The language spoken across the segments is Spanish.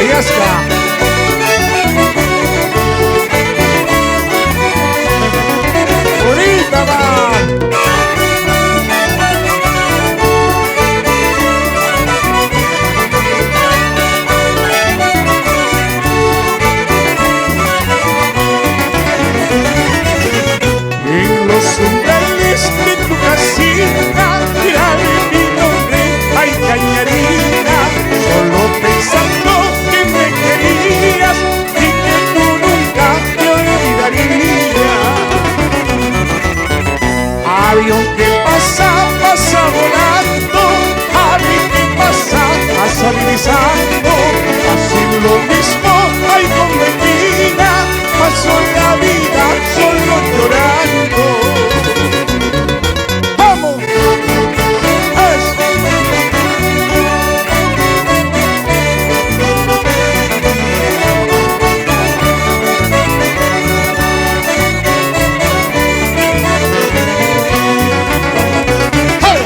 Payasca. Bonita va. En los umbrales de tu casita, tiraré mi nombre, ay cañarina, solo pensando que me querías y que tú nunca te olvidarías. Avión que pasa, pasa volando, avión que pasa, pasa divisando, así lo mismo, ay con mentira, pasó la vida solo llorando. ¡Vamos! ¡Eso! ¡Hey!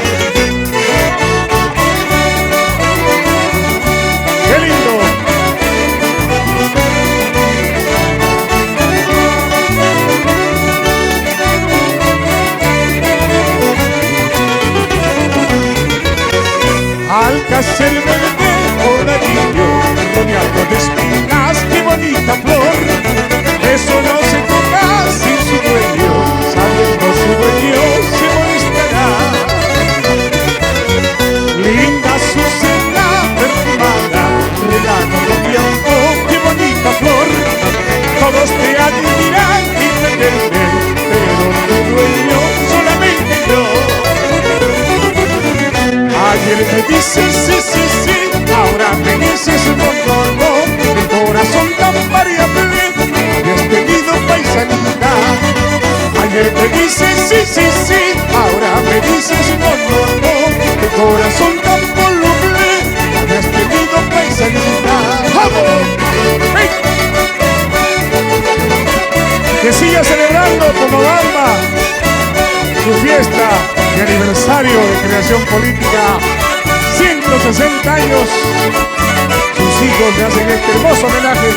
¡Qué lindo! Alcácer verde, moradillo, rodeado de espinas, qué bonita flor. Eso no se toca sin su dueño, sabiendo su dueño se molestará. Linda Azucena perfumada, regalo de tiempo, qué bonita flor. Todos te admiran y te temen, pero tu dueño solamente yo. Ayer me dices sí, sí, sí, ahora me dices no, no, no. Mi corazón tan variable, me has pedido paisanita. Ayer me dices sí, sí, sí, ahora me dices no, no, no. Mi corazón tan voluble, me has pedido paisanita. ¡Vamos! ¡Hey! Que siga celebrando Pomabamba su fiesta de aniversario de creación política, 160 años. Sus hijos le hacen este hermoso homenaje.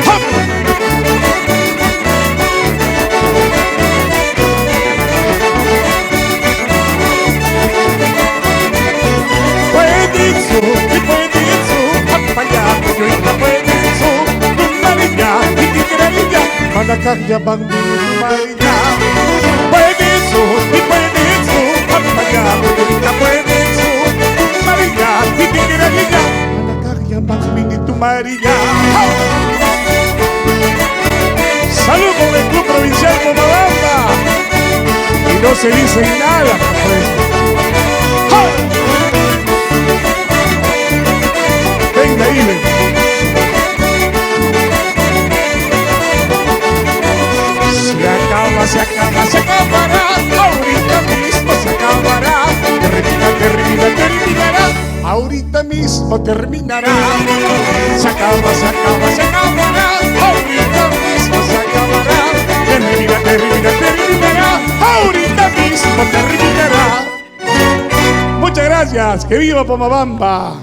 ¡Hop! Puedizo, y puedizo, papaya, yo y la puedizo, tu maravilla, y ti maravilla, Manacaya, Bambi, María. Puedizo, y puedizo, papaya, yo y la puedizo, María, y ti maravilla, Manacaya, Bambi, tu María. Salud con el Club Provincial Pomabamba. Y no se dice nada, pues. Venga, Ibe. Se acaba, se acabará, ahorita mismo se acabará. Terminará, ahorita mismo terminará. Se acaba, se acaba, se acabará, ahorita mismo se acabará. Terminará, ahorita mismo terminará. Muchas gracias, que viva Pomabamba.